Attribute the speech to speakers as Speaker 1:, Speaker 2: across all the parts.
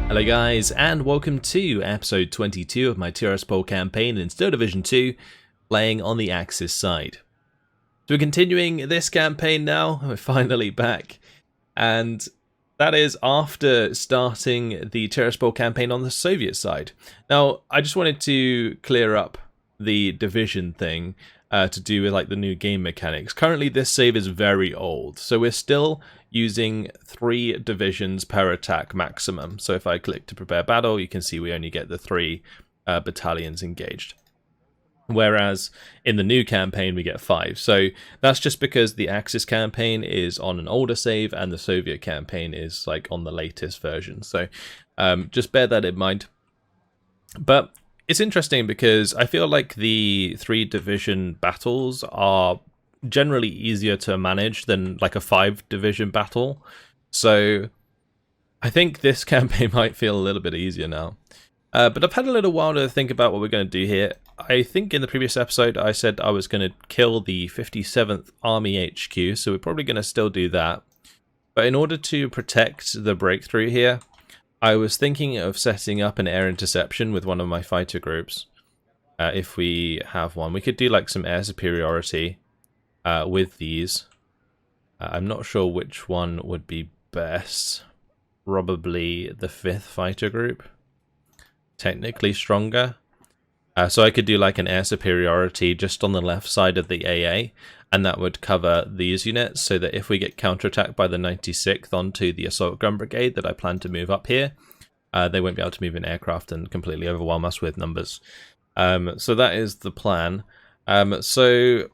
Speaker 1: Hello guys, and welcome to episode 22 of my Tiraspol campaign in Steel Division 2, playing on the Axis side. So we're continuing this campaign now, we're finally back, and that is after starting the Tiraspol campaign on the Soviet side. Now, I just wanted to clear up the division thing to do with like the new game mechanics. Currently this save is very old, so we're still using 3 divisions per attack maximum. So if I click to prepare battle, you can see we only get the 3 battalions engaged. Whereas in the new campaign we get 5. So that's just because the Axis campaign is on an older save and the Soviet campaign is like on the latest version. So just bear that in mind. But it's interesting because I feel like the 3 division battles are generally easier to manage than like a 5 division battle. So I think this campaign might feel a little bit easier now. But I've had a little while to think about what we're going to do here. I think in the previous episode I said I was going to kill the 57th Army HQ, so we're probably going to still do that. But in order to protect the breakthrough here, I was thinking of setting up an air interception with one of my fighter groups. If we have one, we could do like some air superiority with these. I'm not sure which one would be best. Probably the 5th fighter group. Technically stronger. So I could do like an air superiority just on the left side of the AA, and that would cover these units so that if we get counterattacked by the 96th onto the assault gun brigade that I plan to move up here, they won't be able to move in aircraft and completely overwhelm us with numbers. So that is the plan. So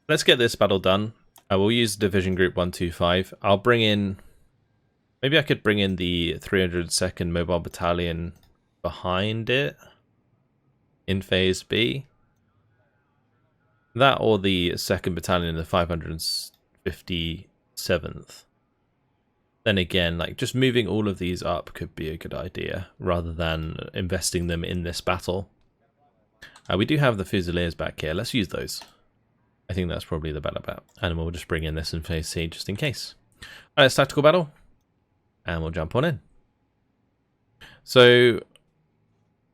Speaker 1: let's get this battle done. I will use Division Group 125. I'll bring in, maybe I could bring in the 302nd Mobile Battalion behind it in Phase B. That or the 2nd Battalion in the 557th. Then again, like just moving all of these up could be a good idea rather than investing them in this battle. We do have the Fusiliers back here. Let's use those. I think that's probably the better bet. And we'll just bring in this in Phase C just in case. Alright, it's tactical battle. And we'll jump on in. So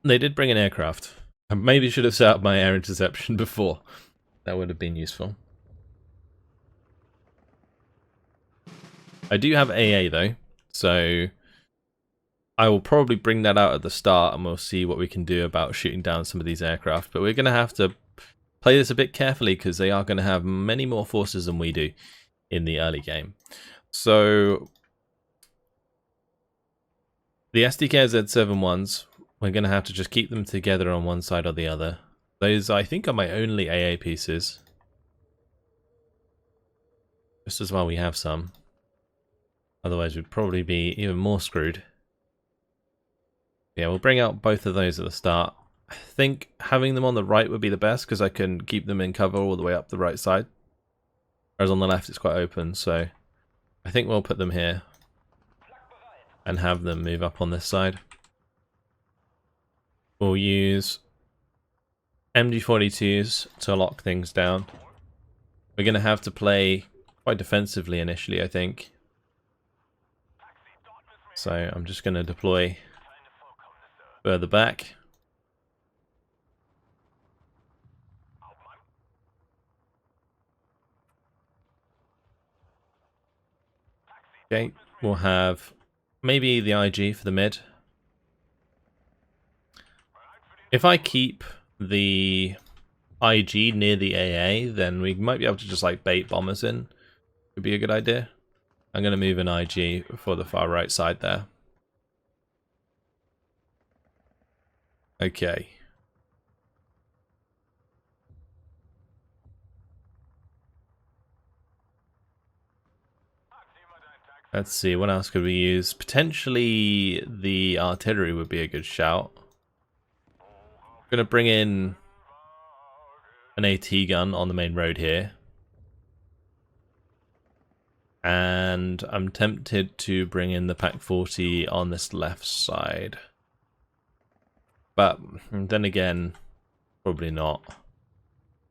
Speaker 1: they did bring an aircraft. I maybe should have set up my air interception before. That would have been useful. I do have AA though, so I will probably bring that out at the start and we'll see what we can do about shooting down some of these aircraft. But we're going to have to play this a bit carefully because they are going to have many more forces than we do in the early game. So the SDK Z7 ones, we're going to have to just keep them together on one side or the other. Those, I think, are my only AA pieces. Just as well we have some. Otherwise we'd probably be even more screwed. Yeah, we'll bring out both of those at the start. I think having them on the right would be the best because I can keep them in cover all the way up the right side. Whereas on the left it's quite open, so I think we'll put them here and have them move up on this side. We'll use MG42s to lock things down. We're going to have to play quite defensively initially, I think. So I'm just going to deploy further back. Okay, we'll have maybe the IG for the mid. If I keep the IG near the AA, then we might be able to just like bait bombers in. Would be a good idea. I'm going to move an IG for the far right side there. Okay. Let's see, what else could we use? Potentially the artillery would be a good shout. I'm going to bring in an AT gun on the main road here. And I'm tempted to bring in the PaK-40 on this left side. But then again, probably not.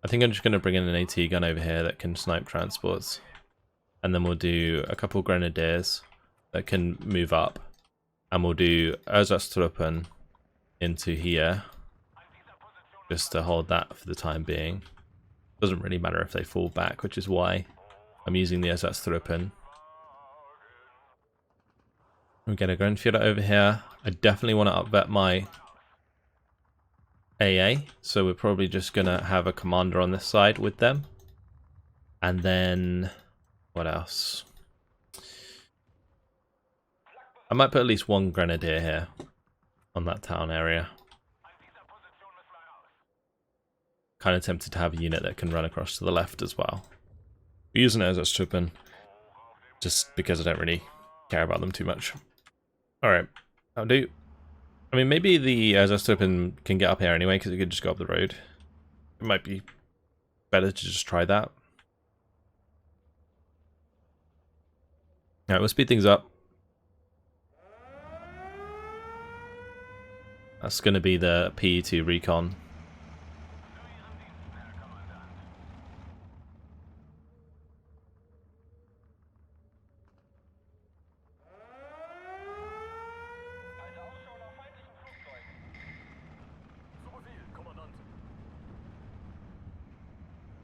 Speaker 1: I think I'm just going to bring in an AT gun over here that can snipe transports. And then we'll do a couple grenadiers that can move up And we'll do Ersatztruppen into here, just to hold that for the time being. Doesn't really matter if they fall back, which is why I'm using the Ersatztruppen. We get a Grenadier over here. I definitely want to upvet my AA, so we're probably just going to have a commander on this side with them. And then, what else? I might put at least one Grenadier here on that town area. Kind of tempted to have a unit that can run across to the left as well. We're using it as a Ersatztruppen, just because I don't really care about them too much. Alright, I'll do. I mean, maybe the Ersatztruppen can get up here anyway, because it could just go up the road. It might be better to just try that. Alright, we'll speed things up. That's going to be the PE2 recon.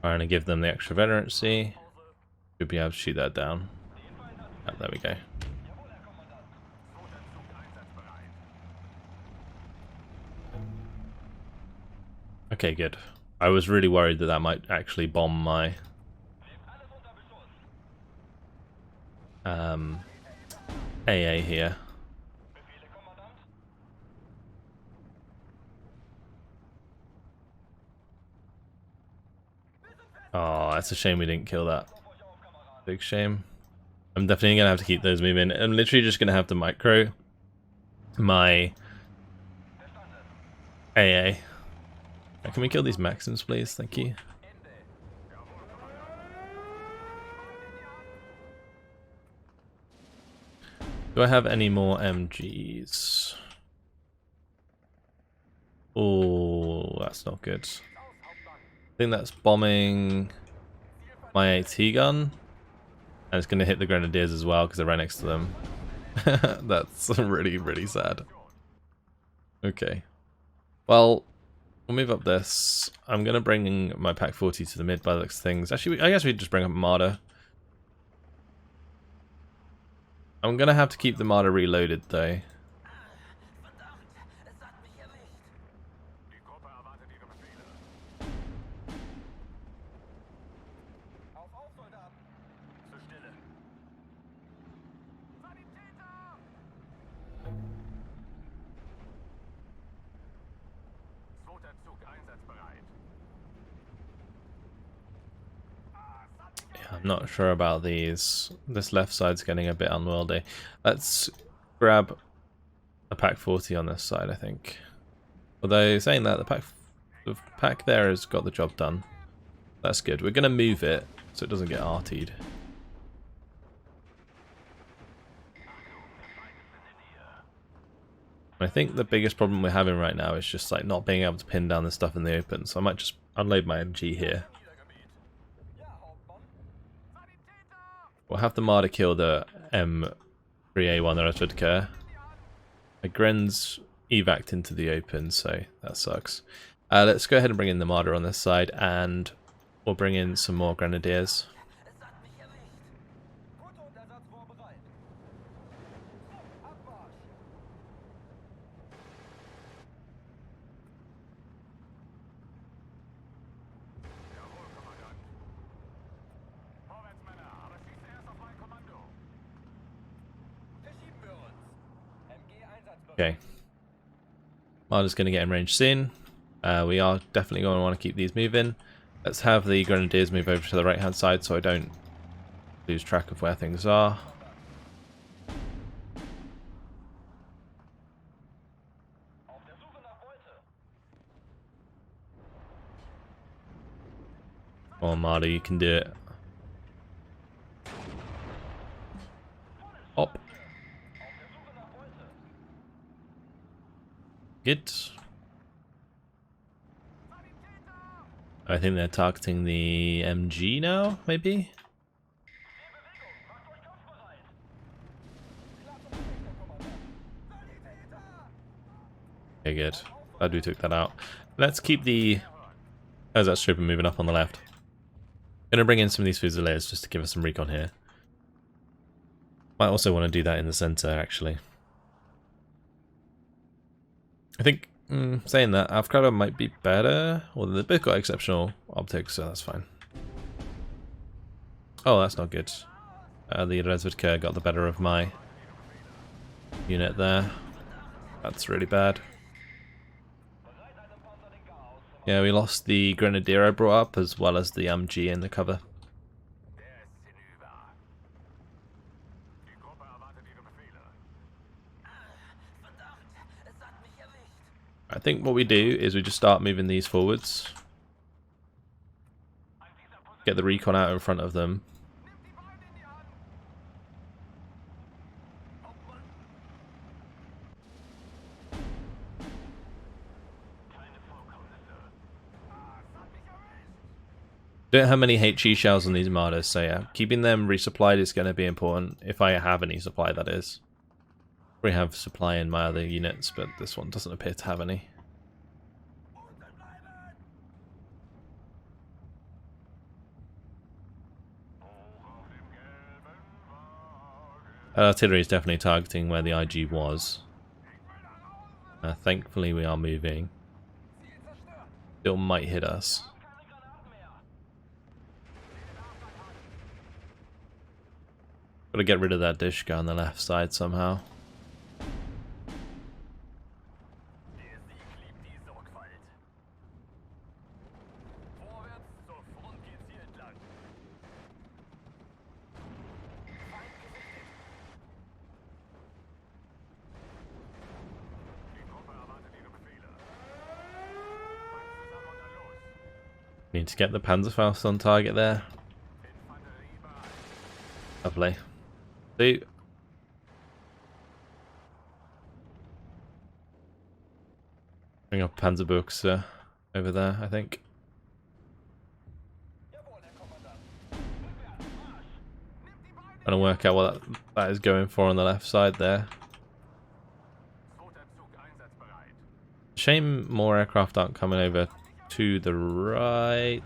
Speaker 1: Trying to give them the extra veterancy. Should be able to shoot that down. Oh, there we go. Okay, good. I was really worried that that might actually bomb my AA here. Oh, that's a shame we didn't kill that. Big shame. I'm definitely going to have to keep those moving. I'm literally just going to have to micro my AA. Can we kill these Maxims, please? Thank you. Do I have any more MGs? Oh, that's not good. I think that's bombing my AT gun. And it's going to hit the Grenadiers as well because I ran next to them. That's really, really sad. Okay. Well, we'll move up this. I'm going to bring my Pack 40 to the mid by the looks of things. Actually, I guess we just bring up a Marder. I'm going to have to keep the Marder reloaded though. I'm not sure about these. This left side's getting a bit unwieldy. Let's grab a Pack 40 on this side, I think. Although, saying that, the pack there has got the job done. That's good. We're going to move it so it doesn't get artied. I think the biggest problem we're having right now is just like not being able to pin down the stuff in the open, so I might just unload my MG here. We'll have the Marder kill the M3A1 that I should care. My Gren's evac'd into the open, so that sucks. Let's go ahead and bring in the Marder on this side, and we'll bring in some more Grenadiers. Okay. Marder's going to get in range soon. We are definitely going to want to keep these moving. Let's have the Grenadiers move over to the right hand side so I don't lose track of where things are. Come on, Marder, you can do it. Up. Good. I think they're targeting the MG now, maybe? Okay, good. Glad we took that out. Let's keep the... How's that stripper moving up on the left? Gonna bring in some of these Fusiliers just to give us some recon here. Might also want to do that in the center, actually. I think, saying that, Avocado might be better. Well, they've both got exceptional optics, so that's fine. Oh, that's not good. The Resvidka got the better of my unit there. That's really bad. Yeah, we lost the Grenadier I brought up, as well as the MG in the cover. I think what we do is we just start moving these forwards. Get the recon out in front of them. Don't have many HE shells on these martyrs, so yeah, keeping them resupplied is going to be important, if I have any supply, that is. We have supply in my other units, but this one doesn't appear to have any. Artillery is definitely targeting where the IG was. Thankfully we are moving. Still might hit us. Gotta get rid of that Dishka on the left side somehow. Need to get the Panzerfaust on target there. Lovely. See? Bring up Panzerbuchs over there, I think. Trying to work out what that is going for on the left side there. Shame more aircraft aren't coming over to the right.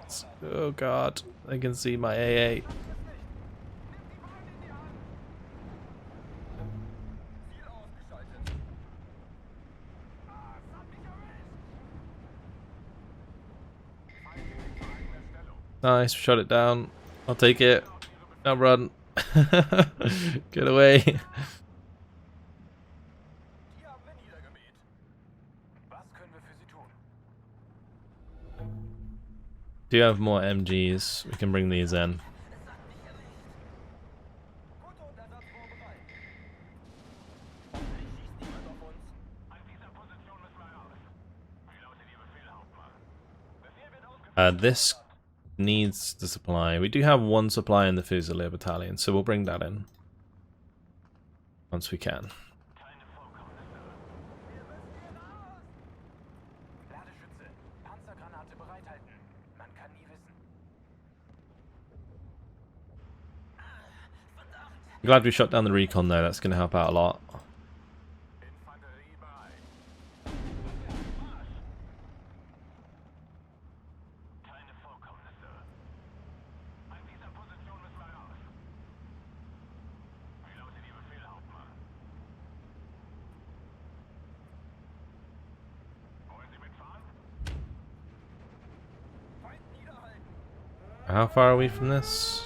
Speaker 1: Oh god, I can see my AA. Nice, shot it down. I'll take it. Now run. Get away. Do you have more MGs? We can bring these in. This needs the supply. We do have one supply in the Fusilier battalion, so we'll bring that in once we can. I'm glad we shot down the recon though, that's going to help out a lot. How far are we from this?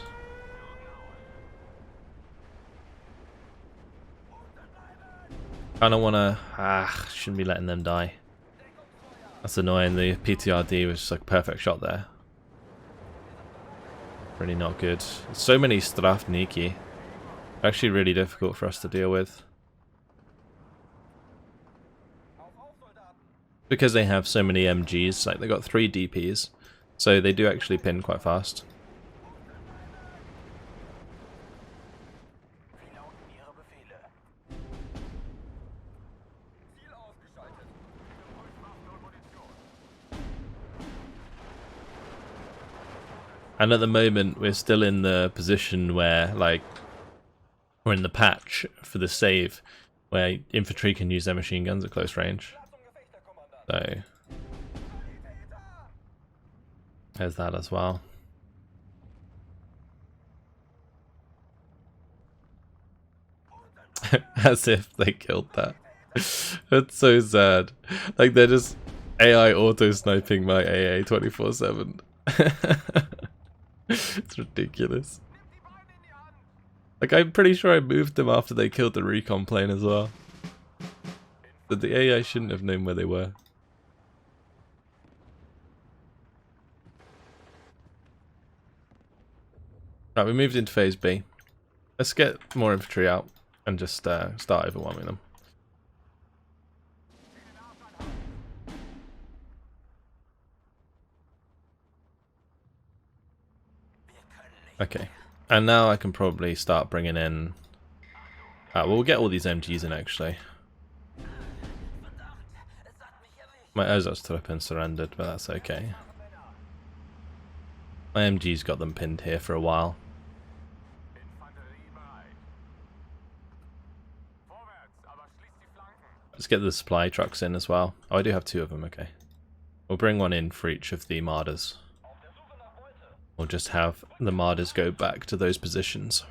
Speaker 1: Kinda wanna... shouldn't be letting them die. That's annoying, the PTRD was just like a perfect shot there. Really not good. So many Strafniki. Actually really difficult for us to deal with. Because they have so many MGs, like they got 3 DPs. So they do actually pin quite fast. And at the moment we're still in the position where, like, we're in the patch for the save where infantry can use their machine guns at close range. So there's that as well. As if they killed that. That's so sad. Like they're just AI auto sniping my AA 24/7. It's ridiculous. Like I'm pretty sure I moved them after they killed the recon plane as well. But the AI shouldn't have known where they were. Right, we moved into phase B. Let's get more infantry out and just start overwhelming them. Okay, and now I can probably start bringing in... we'll get all these MGs in actually. My Ersatztruppen surrendered, but that's okay. My MG's got them pinned here for a while. Let's get the supply trucks in as well. Oh, I do have 2 of them, okay. We'll bring one in for each of the Marders. We'll just have the Marders go back to those positions.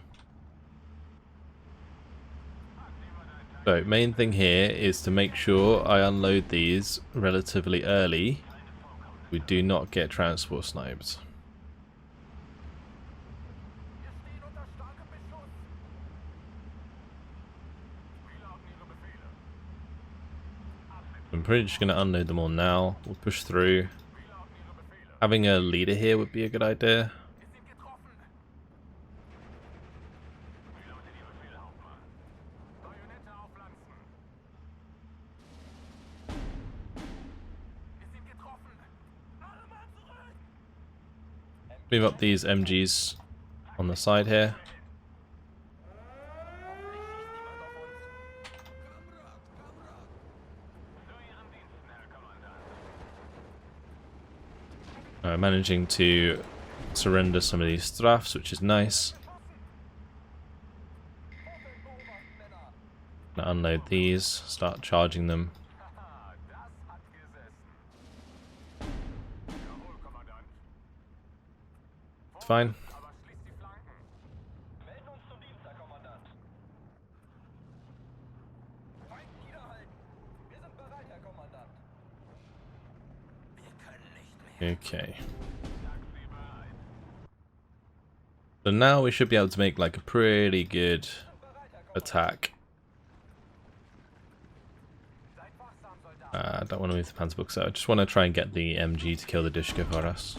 Speaker 1: So, main thing here is to make sure I unload these relatively early. We do not get transport snipes. I'm pretty just going to unload them all now. We'll push through. Having a leader here would be a good idea. Move up these MGs on the side here. Managing to surrender some of these Strafs, which is nice. Now unload these, start charging them. It's fine. Okay. So now we should be able to make like a pretty good attack. I don't want to move the Panzerbuchs out. I just want to try and get the MG to kill the Duschke for us.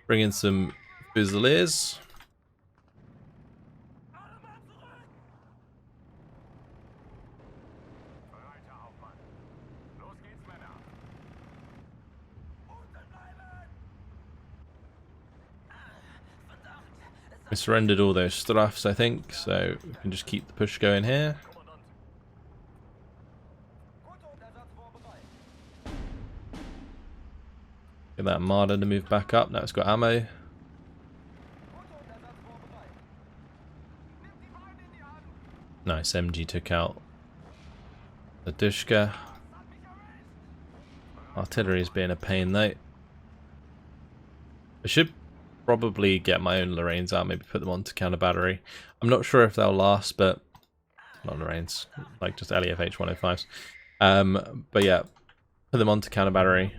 Speaker 1: Bring in some Fusiliers. We surrendered all those Strafs, I think, so we can just keep the push going here. Get that Marder to move back up, now it's got ammo. Nice, MG took out the Duschke. Artillery is being a pain though. I should probably get my own Lorraines out, maybe put them onto counter battery. I'm not sure if they'll last, but not Lorraines, like just LEFH 105s. But yeah, put them onto counter battery.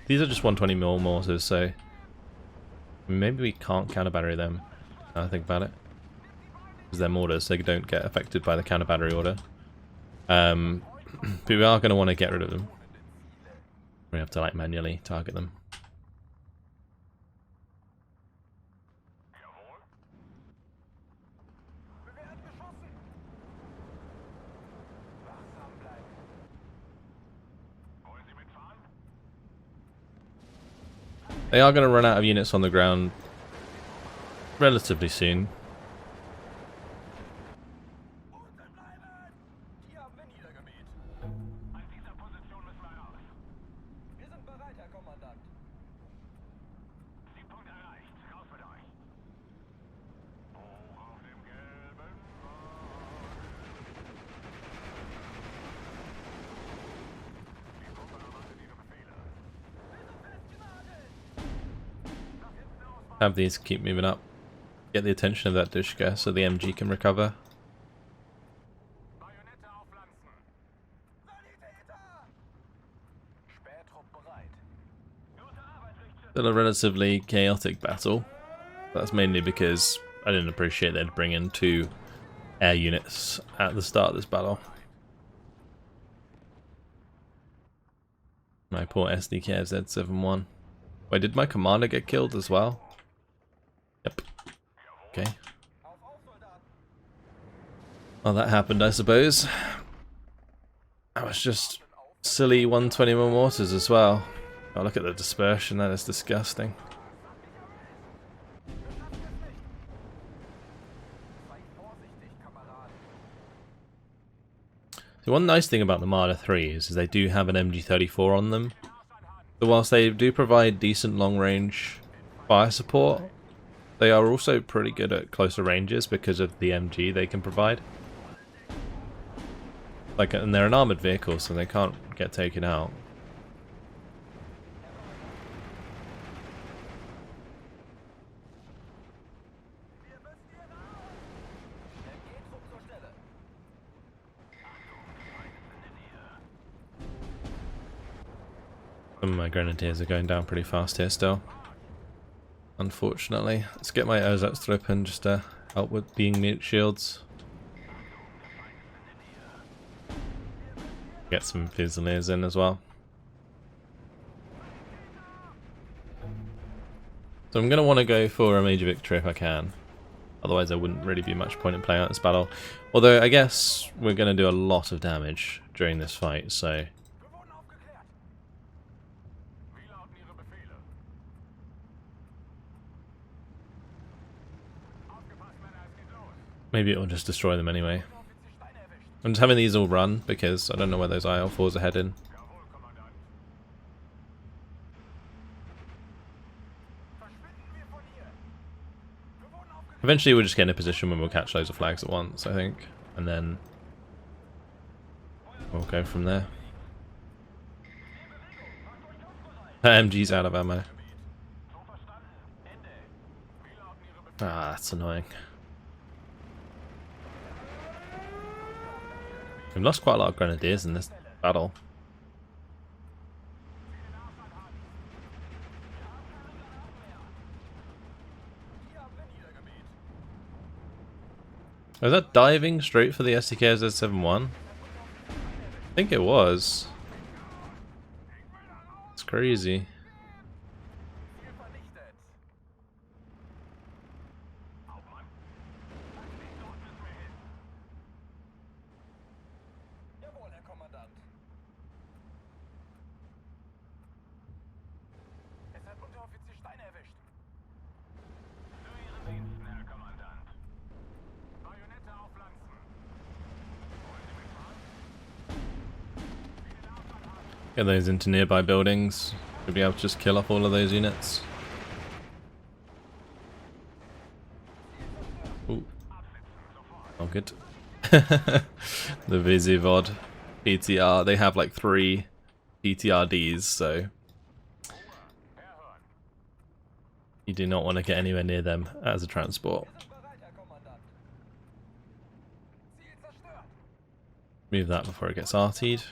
Speaker 1: These are just 120mm mortars, so maybe we can't counter battery them. Now I think about it, because they're mortars, so they don't get affected by the counter battery order. But we are going to want to get rid of them. We have to like manually target them. They are going to run out of units on the ground relatively soon. Have these keep moving up. Get the attention of that Dushka so the MG can recover. Still a relatively chaotic battle. That's mainly because I didn't appreciate they'd bring in 2 air units at the start of this battle. My poor SDK Z71. Wait, did my commander get killed as well? Yep. Okay. Well, that happened, I suppose. That was just silly 120mm mortars as well. Oh, look at the dispersion, that is disgusting. So one nice thing about the Marder 3s is they do have an MG34 on them. So whilst they do provide decent long-range fire support, they are also pretty good at closer ranges because of the MG they can provide. Like, and they're an armoured vehicle, so they can't get taken out. Some of my grenadiers are going down pretty fast here still. Unfortunately. Let's get my Erzatstruppen just to help with being mute shields. Get some Fusiliers in as well. So I'm going to want to go for a major victory if I can. Otherwise there wouldn't really be much point in playing out this battle. Although I guess we're going to do a lot of damage during this fight, so... maybe it will just destroy them anyway. I'm just having these all run because I don't know where those IL-4s are heading. Eventually we'll just get in a position when we'll catch loads of flags at once, I think. And then we'll go from there. That MG's out of ammo. Ah, that's annoying. We've lost quite a lot of grenadiers in this battle. Was that diving straight for the SDK Z71? I think it was. It's crazy. Get those into nearby buildings. We'll be able to just kill off all of those units. Ooh. Oh, good. The Visivod PTR. They have like 3 PTRDs, so you do not want to get anywhere near them as a transport. Move that before it gets artied.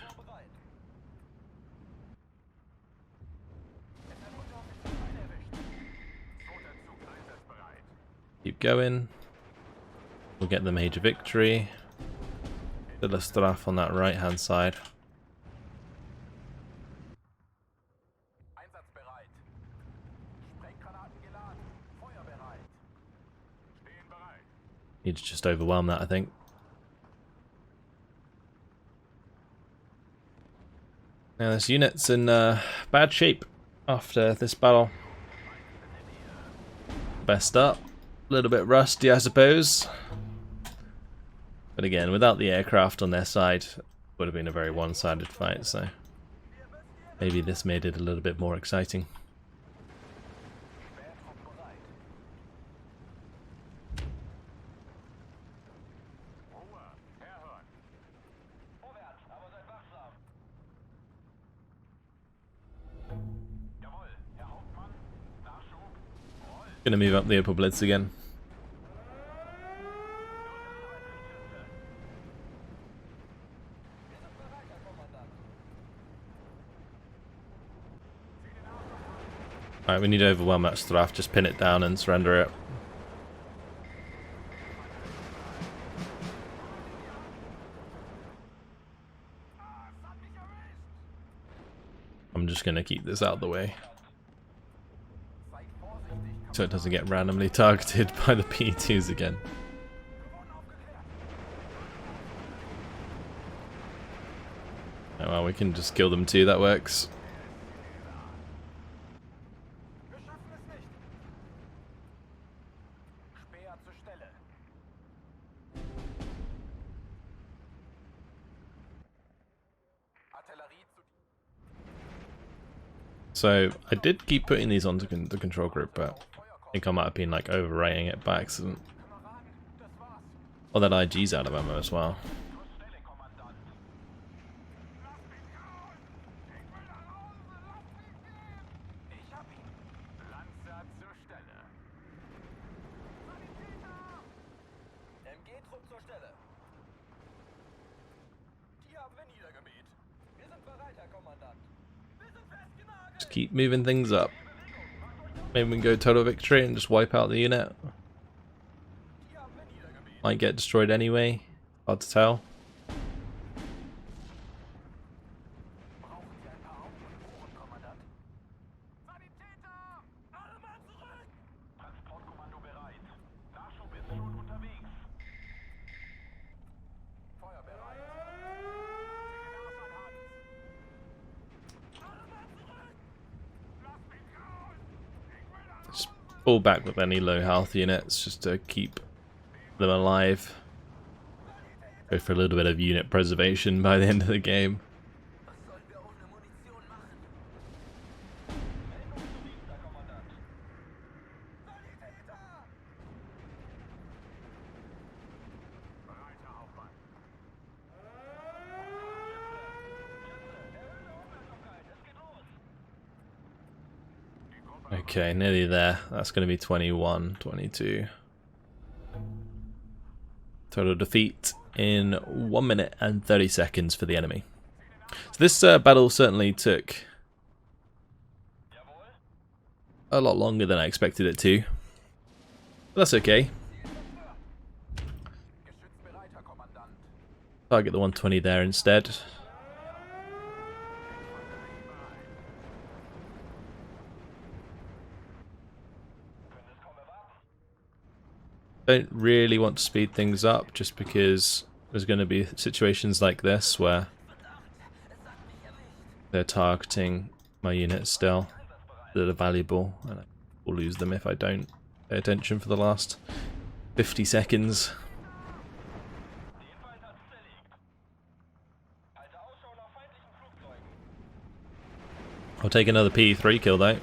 Speaker 1: Keep going. We'll get the major victory. Still a strafe on that right hand side. Need to just overwhelm that, I think. Now this unit's in bad shape after this battle. Best up. A little bit rusty, I suppose. But again, without the aircraft on their side, it would have been a very one-sided fight, so maybe this made it a little bit more exciting. Gonna move up the upper blitz again. Alright, we need to overwhelm that Strafe, just pin it down and surrender it. I'm just gonna keep this out of the way, so it doesn't get randomly targeted by the P2s again. Oh well, we can just kill them too, that works. So I did keep putting these onto the control group, but I think I might have been like overrating it by accident. Oh, that IG's out of ammo as well. Just keep moving things up. Maybe we can go total victory and just wipe out the unit. Might get destroyed anyway. Hard to tell. Just pull back with any low health units just to keep them alive. Go for a little bit of unit preservation by the end of the game. Okay, nearly there. That's going to be 21, 22. Total defeat in 1 minute and 30 seconds for the enemy. So this battle certainly took a lot longer than I expected it to. But that's okay. Target the 120 there instead. Don't really want to speed things up just because there's going to be situations like this where they're targeting my units still that are valuable, and I will lose them if I don't pay attention for the last 50 seconds. I'll take another P3 kill though.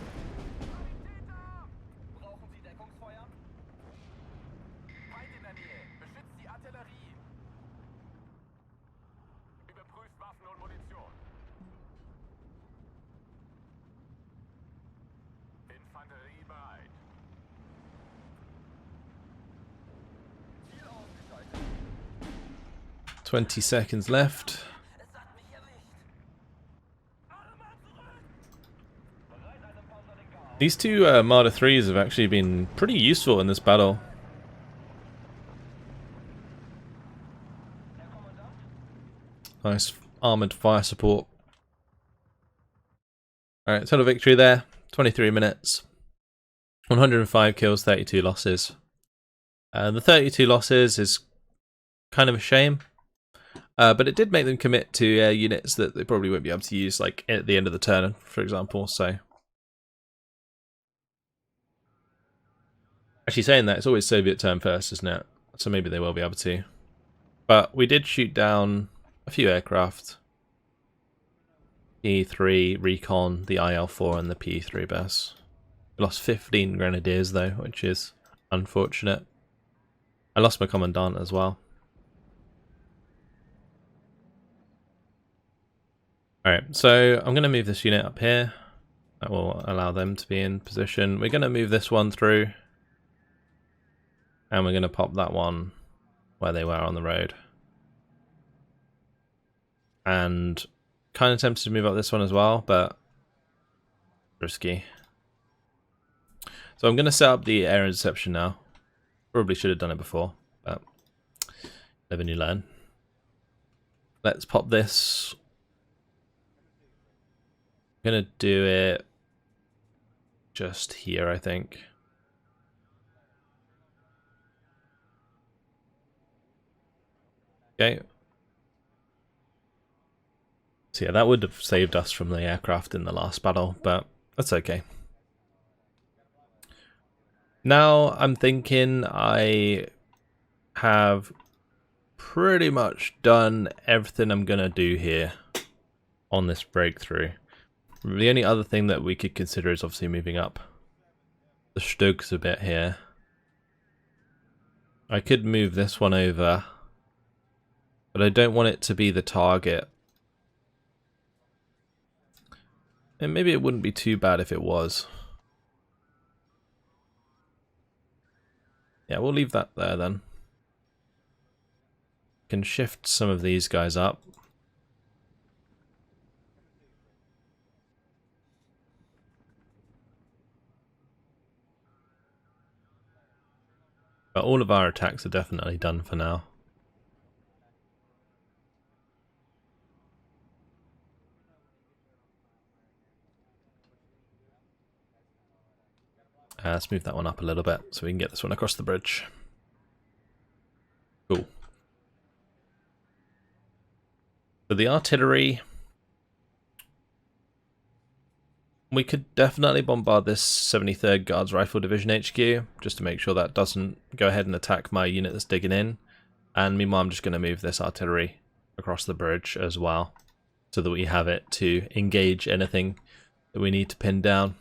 Speaker 1: "20 seconds left." These two Marder 3s have actually been pretty useful in this battle. Nice armoured fire support. Alright, total victory there. 23 minutes. 105 kills, 32 losses. The 32 losses is kind of a shame. But it did make them commit to units that they probably won't be able to use, like at the end of the turn, for example. So, actually saying that, it's always Soviet turn first, isn't it? So maybe they will be able to. But we did shoot down a few aircraft. P3, Recon, the IL-4 and the P3 bus. We lost 15 Grenadiers though, which is unfortunate. I lost my Commandant as well. Alright, so I'm going to move this unit up here. That will allow them to be in position. We're going to move this one through. And we're going to pop that one where they were on the road. And kind of tempted to move up this one as well, but risky. So I'm going to set up the air interception now. Probably should have done it before, but live and you learn. Let's pop this. I'm going to do it just here, I think. Okay. So yeah, that would have saved us from the aircraft in the last battle, but that's okay. Now I'm thinking I have pretty much done everything I'm going to do here on this breakthrough. The only other thing that we could consider is obviously moving up the Stugs a bit here. I could move this one over, but I don't want it to be the target. And maybe it wouldn't be too bad if it was. Yeah, we'll leave that there then. Can shift some of these guys up. But all of our attacks are definitely done for now. Let's move that one up a little bit so we can get this one across the bridge. Cool. So the artillery, we could definitely bombard this 73rd Guards Rifle Division HQ, just to make sure that doesn't go ahead and attack my unit that's digging in. And meanwhile, I'm just going to move this artillery across the bridge as well, so that we have it to engage anything that we need to pin down.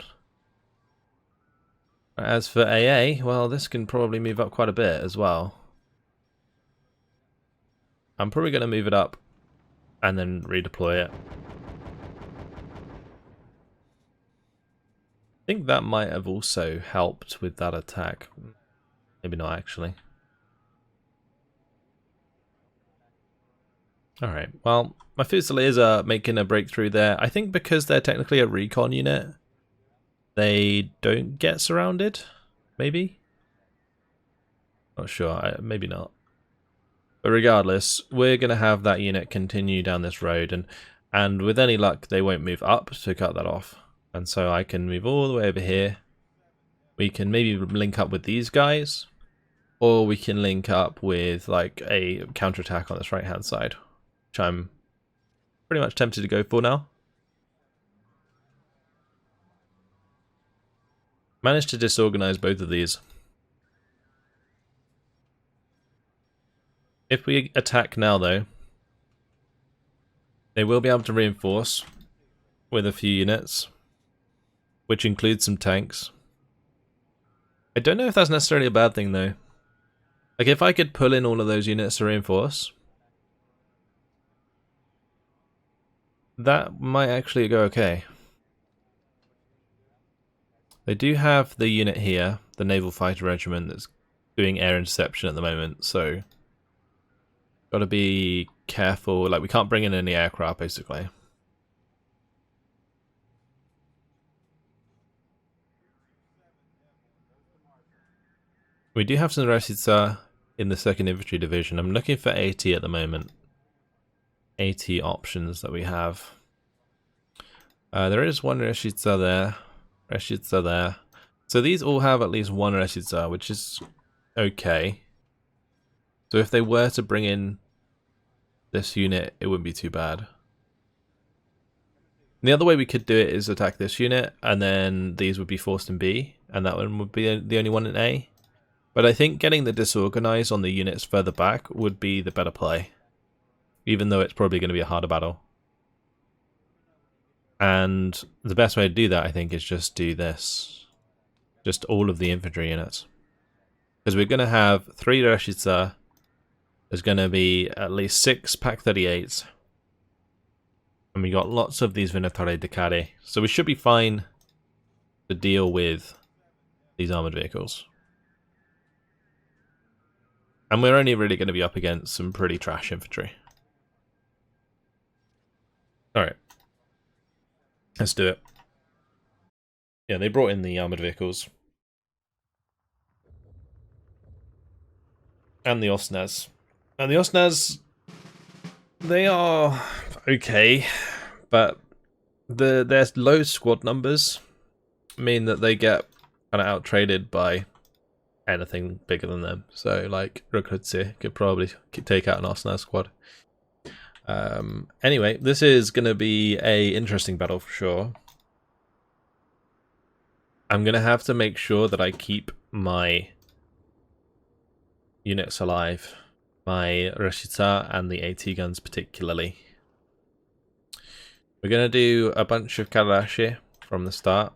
Speaker 1: As for AA, well, this can probably move up quite a bit as well. I'm probably going to move it up and then redeploy it. I think that might have also helped with that attack. Maybe not, actually. Alright, well, my Fusiliers are making a breakthrough there. I think because they're technically a recon unit, they don't get surrounded, maybe? Not sure, maybe not. But regardless, we're going to have that unit continue down this road, and with any luck, they won't move up to cut that off. And so I can move all the way over here. We can maybe link up with these guys, or we can link up with like a counterattack on this right-hand side, which I'm pretty much tempted to go for now. Managed to disorganize both of these. If we attack now though, they will be able to reinforce with a few units, which includes some tanks. I don't know if that's necessarily a bad thing though. Like if I could pull in all of those units to reinforce, that might actually go okay. They do have the unit here, the Naval Fighter Regiment, that's doing air interception at the moment, so got to be careful. Like we can't bring in any aircraft basically. We do have some Resitsa in the 2nd Infantry Division. I'm looking for 80 at the moment. 80 options that we have. There is one Resitsa there. Resitsa there. So these all have at least one Resitsa, which is okay. So if they were to bring in this unit, it wouldn't be too bad. And the other way we could do it is attack this unit, and then these would be forced in B, and that one would be the only one in A. But I think getting the disorganized on the units further back would be the better play, even though it's probably going to be a harder battle. And the best way to do that, I think, is just do this. Just all of the infantry units. Because we're going to have 3 Resitsa. There's going to be at least 6 Pak 38s. And we got lots of these Venatori Decade. So we should be fine to deal with these armored vehicles. And we're only really going to be up against some pretty trash infantry. Alright. Let's do it. Yeah, they brought in the armoured vehicles. And the Osnas. And the Osnas, they are okay, but their low squad numbers mean that they get kind of out-traded by anything bigger than them. So, like, Rukutse could probably take out an Osnas squad. Anyway, this is going to be a interesting battle for sure. I'm going to have to make sure that I keep my units alive. My Rashita and the AT guns particularly. We're going to do a bunch of Karashi from the start.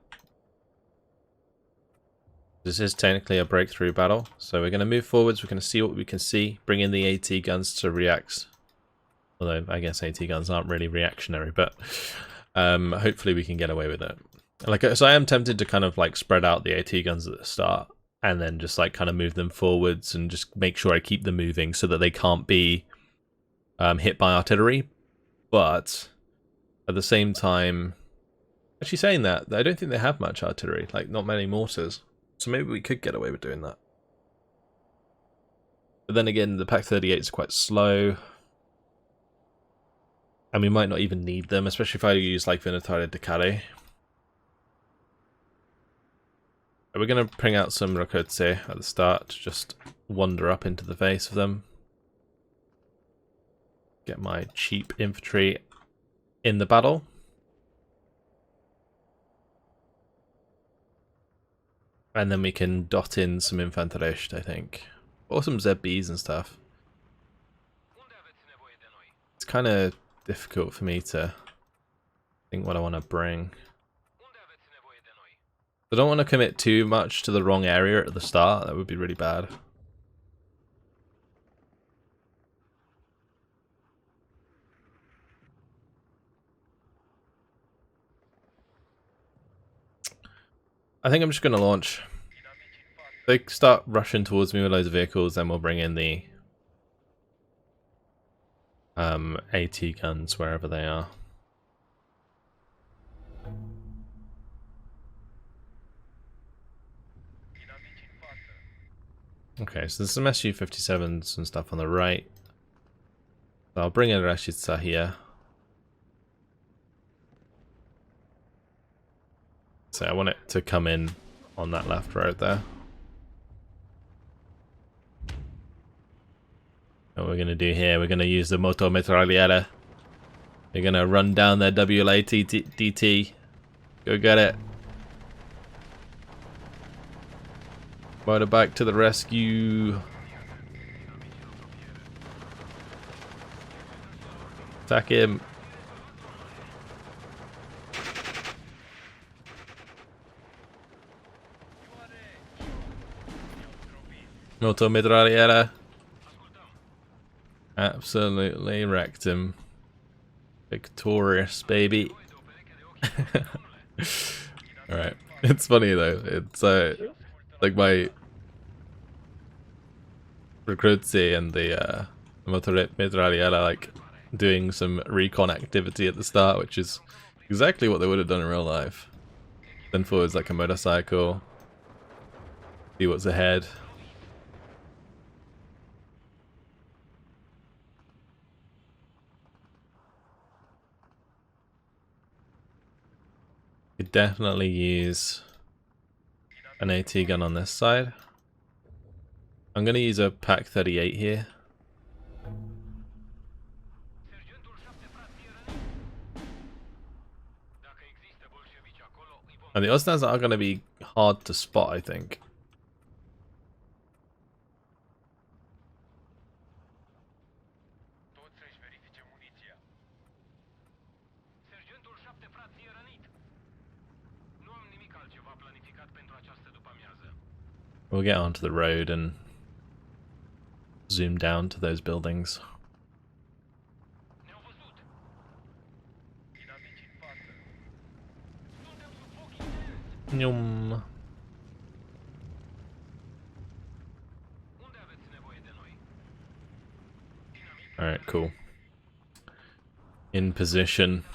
Speaker 1: This is technically a breakthrough battle, so we're going to move forwards, we're going to see what we can see, bring in the AT guns to react. Although, I guess AT guns aren't really reactionary, but hopefully we can get away with it. Like, so I am tempted to kind of like spread out the AT guns at the start, and then just like kind of move them forwards and just make sure I keep them moving so that they can't be hit by artillery. But at the same time, actually saying that, I don't think they have much artillery, like not many mortars. So maybe we could get away with doing that. But then again, the Pak 38 is quite slow. And we might not even need them, especially if I use like Vinatare Decade. We're going to bring out some Rokotse at the start to just wander up into the face of them. Get my cheap infantry in the battle. And then we can dot in some Infanterist, I think. Or some ZBs and stuff. It's kind of difficult for me to think what I want to bring. I don't want to commit too much to the wrong area at the start. That would be really bad. I think I'm just going to launch. They start rushing towards me with loads of vehicles, then we'll bring in the AT guns wherever they are. Okay, so there's some Su-57s and stuff on the right. So I'll bring in Rashidza here. So I want it to come in on that left road there. What we're going to do here, we're going to use the Moto Metraliera. We're going to run down their WLATT. Go get it. Motorbike to the rescue. Attack him. Moto Metraliera. Absolutely wrecked him. Victorious, baby. Alright. It's funny though. It's like my Recruzzi and the Moto Metraliera like doing some recon activity at the start, which is exactly what they would have done in real life. Then forwards like a motorcycle. See what's ahead. Could definitely use an AT gun on this side. I'm going to use a Pak 38 here. And the Osnas are going to be hard to spot, I think. We'll get onto the road and zoom down to those buildings. Alright, cool. In position.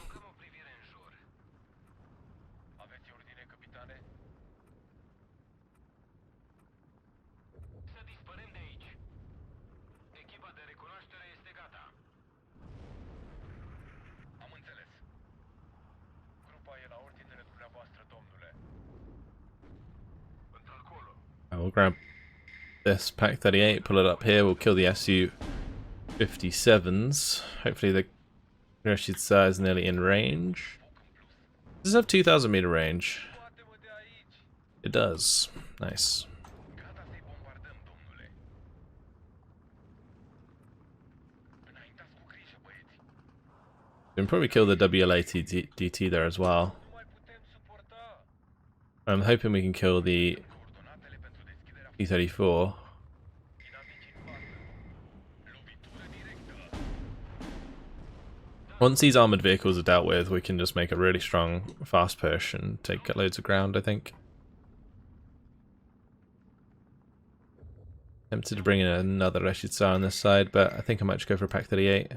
Speaker 1: We'll grab this Pack 38, pull it up here, we'll kill the Su-57s. Hopefully the Tiraspol is nearly in range. Does this have 2,000 meter range? It does. Nice. We can probably kill the WLAT-DT there as well. I'm hoping we can kill the T-34. Once these armoured vehicles are dealt with, we can just make a really strong fast push and take loads of ground, I think. Tempted to bring in another Reshitsar on this side, but I think I might just go for a Pack 38.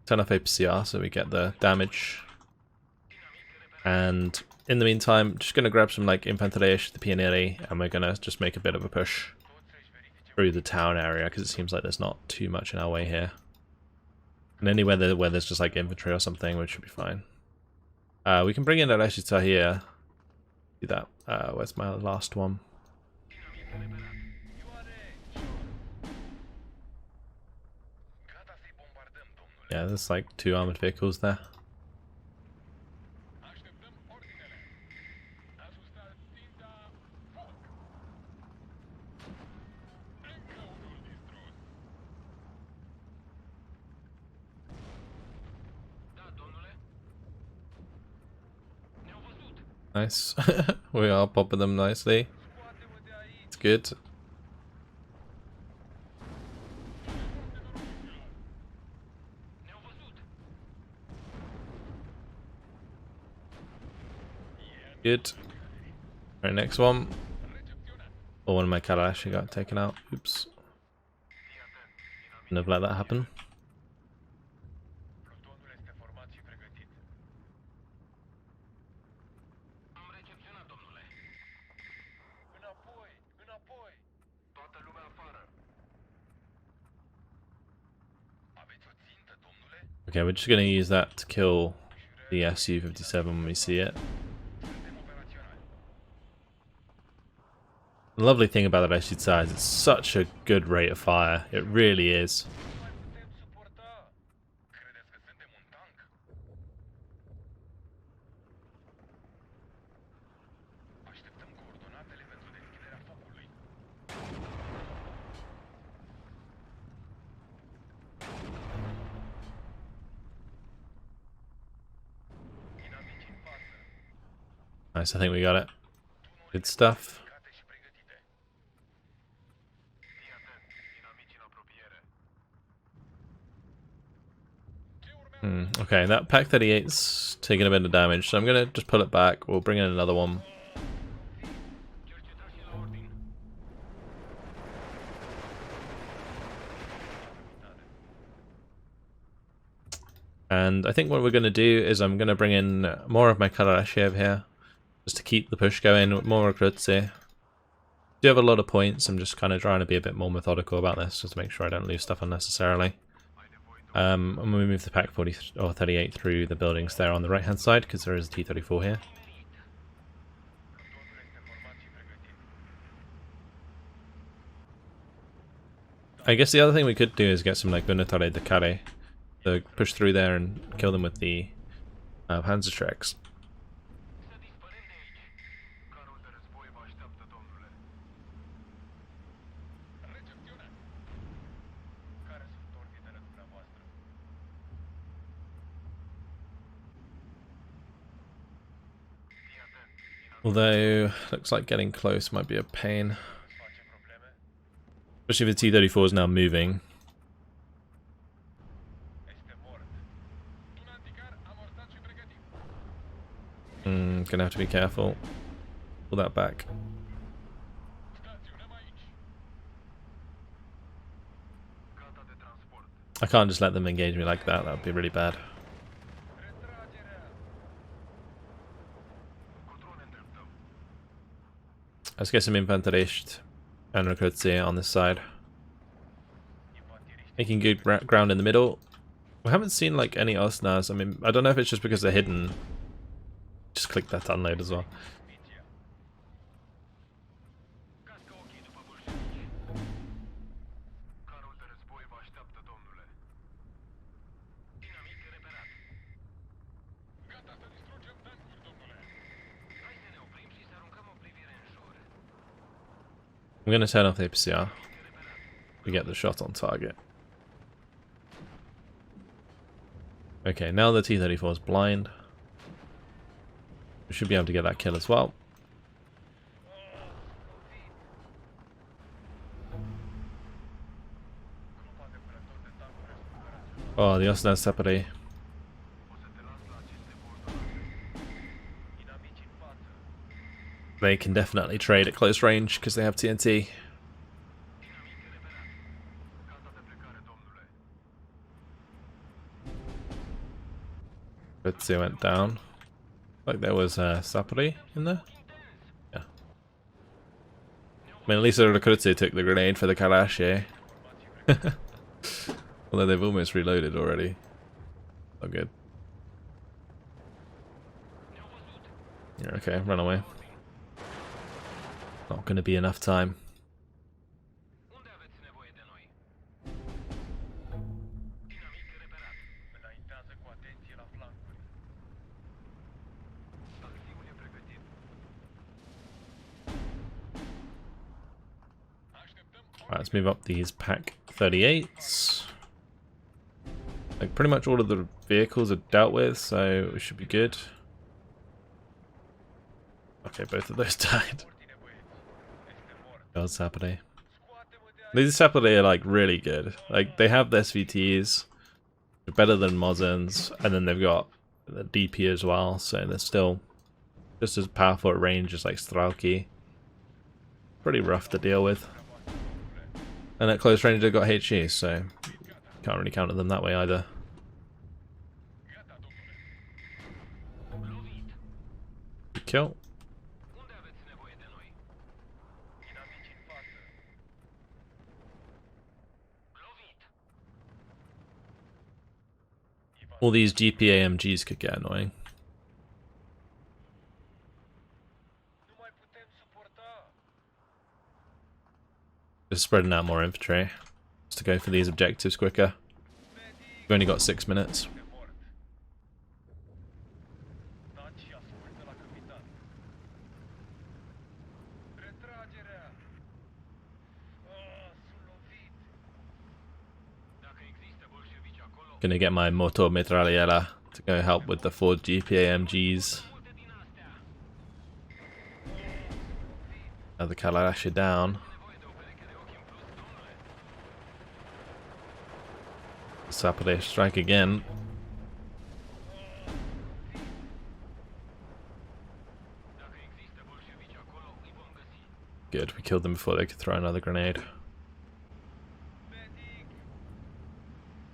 Speaker 1: Turn off APCR so we get the damage. And in the meantime, just going to grab some like Infanterie the Pionieri, and we're going to just make a bit of a push through the town area because it seems like there's not too much in our way here. And anywhere where there's just like infantry or something, which should be fine. We can bring in a Reshita here. Do that. Where's my last one? Yeah, there's like 2 armoured vehicles there. Nice. We are popping them nicely. It's good. Good. Alright, next one. Oh, one of my cattle actually got taken out. Oops. Never let that happen. Okay, we're just going to use that to kill the Su-57 when we see it. The lovely thing about the Reshitsar is it's such a good rate of fire. It really is. Nice, I think we got it. Good stuff. Okay, that Pack 38's taking a bit of damage, so I'm going to just pull it back. We'll bring in another one. And I think what we're going to do is I'm going to bring in more of my Karashev here, just to keep the push going, more recruits here. Do have a lot of points, I'm just kind of trying to be a bit more methodical about this, just to make sure I don't lose stuff unnecessarily. I'm going to move the Pack 40 or 38 through the buildings there on the right hand side, because there is a T-34 here. I guess the other thing we could do is get some like Bunatare de Care to push through there and kill them with the Panzerschrecks. Although, looks like getting close might be a pain. Especially if the T-34 is now moving. Gonna have to be careful. Pull that back. I can't just let them engage me like that. That would be really bad. Let's get some infanterist and recruits on this side. Making good ground in the middle. We haven't seen like any Osnas. I mean, I don't know if it's just because they're hidden. Just click that unload as well. I'm going to turn off the APCR. We get the shot on target. Okay, now the T-34 is blind. We should be able to get that kill as well. Oh, the Osnas separate. They can definitely trade at close range because they have TNT. But they went down. Like there was Sapri in there. Yeah. I mean, at least the Recrutze took the grenade for the Kalash. Although they've almost reloaded already. Oh, good. Yeah, okay, run away. Not going to be enough time. Alright, let's move up these Pack 38s. Like pretty much all of the vehicles are dealt with, so we should be good. Okay, both of those died. God, Sapade. These Sapade are like really good. Like they have the SVTs, they're better than Mozens, and then they've got the DP as well, so they're still just as powerful at range as like Stralki. Pretty rough to deal with. And at close range they've got HE, so can't really counter them that way either. Good kill. All these GPAMGs could get annoying. Just spreading out more infantry, just to go for these objectives quicker. We've only got 6 minutes. Gonna get my Moto Metraliera to go help with the 4 GPAMGs. Now the Kalarash down. Sapade strike again. Good, we killed them before they could throw another grenade.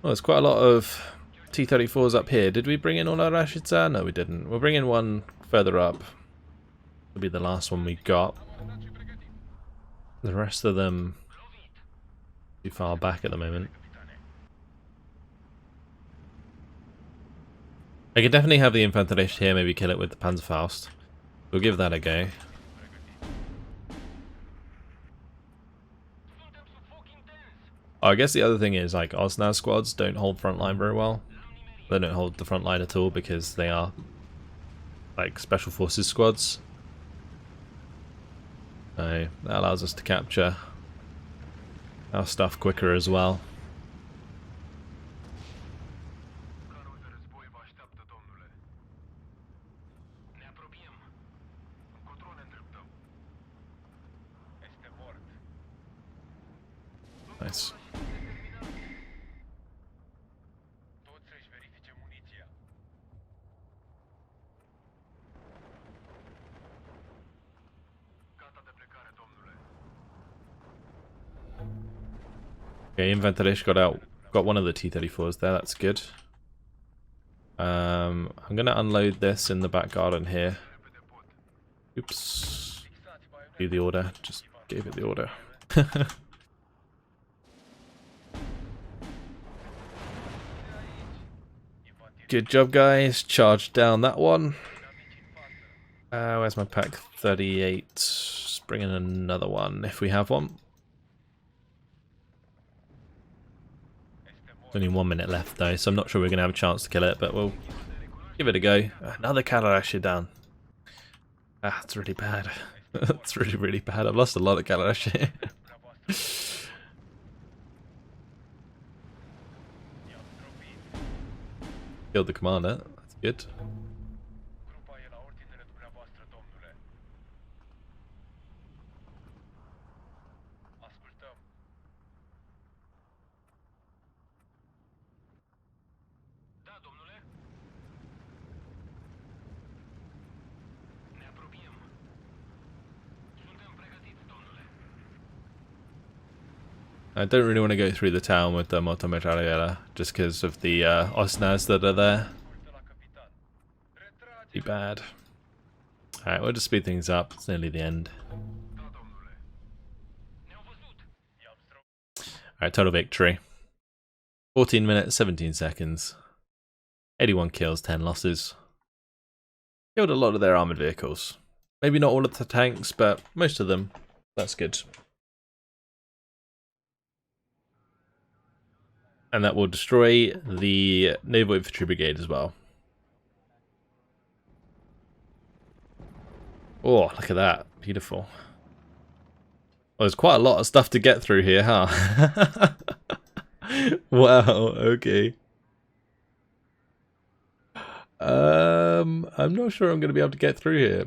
Speaker 1: Well, there's quite a lot of T-34s up here. Did we bring in all our Rashidza? No, we didn't. We'll bring in one further up. It'll be the last one we got. The rest of them too far back at the moment. I could definitely have the Infanterist here, maybe kill it with the Panzerfaust. We'll give that a go. Oh, I guess the other thing is, like, Osnaz squads don't hold front line very well. They don't hold the front line at all because they are, like, special forces squads. So that allows us to capture our stuff quicker as well. Nice. Okay, inventory got one of the T-34s there, that's good. I'm going to unload this in the back garden here. Oops. Do the order, just gave it the order. Good job, guys. Charged down that one. Where's my pack 38? Just bring in another one if we have one. Only 1 minute left though, so I'm not sure we're going to have a chance to kill it, but we'll give it a go. Another Kalarashi down. Ah, that's really bad. That's really, really bad. I've lost a lot of Kalarashi. Killed the commander. That's good. I don't really want to go through the town with the motometraliera just because of the Osnas that are there. Be bad. Alright, we'll just speed things up. It's nearly the end. Alright, total victory. 14 minutes, 17 seconds. 81 kills, 10 losses. Killed a lot of their armoured vehicles. Maybe not all of the tanks, but most of them. That's good. And that will destroy the Naval Infantry Brigade as well. Oh, look at that. Beautiful. Well, there's quite a lot of stuff to get through here, huh? Wow, okay. I'm not sure I'm going to be able to get through here.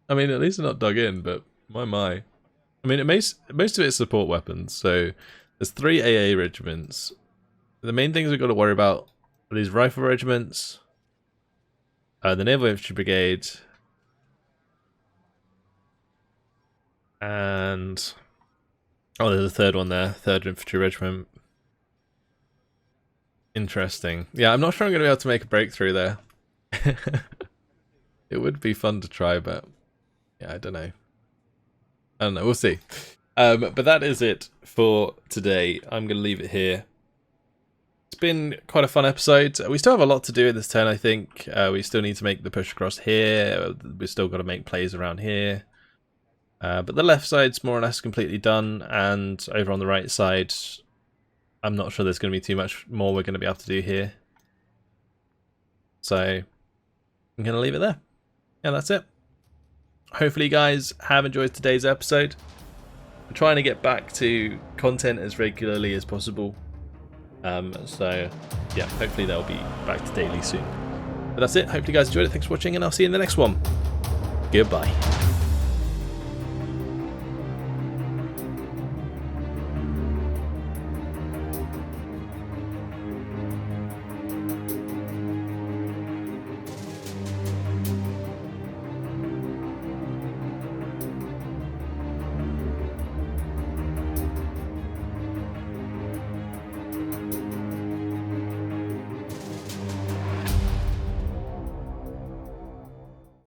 Speaker 1: I mean, at least they're not dug in, but my. I mean, most of it is support weapons, so there's 3 AA regiments. The main things we've got to worry about are these rifle regiments, the Naval Infantry Brigade, and oh, there's a third one there, 3rd Infantry Regiment. Interesting. Yeah, I'm not sure I'm going to be able to make a breakthrough there. It would be fun to try, but yeah, I don't know. We'll see. But that is it for today. I'm going to leave it here. It's been quite a fun episode. We still have a lot to do in this turn, I think. We still need to make the push across here. We've still got to make plays around here. But the left side's more or less completely done. And over on the right side, I'm not sure there's going to be too much more we're going to be able to do here. So I'm going to leave it there. Yeah, that's it. Hopefully you guys have enjoyed today's episode. I'm trying to get back to content as regularly as possible. So yeah, hopefully they'll be back to daily soon. But that's it. Hopefully you guys enjoyed it. Thanks for watching, and I'll see you in the next one. Goodbye.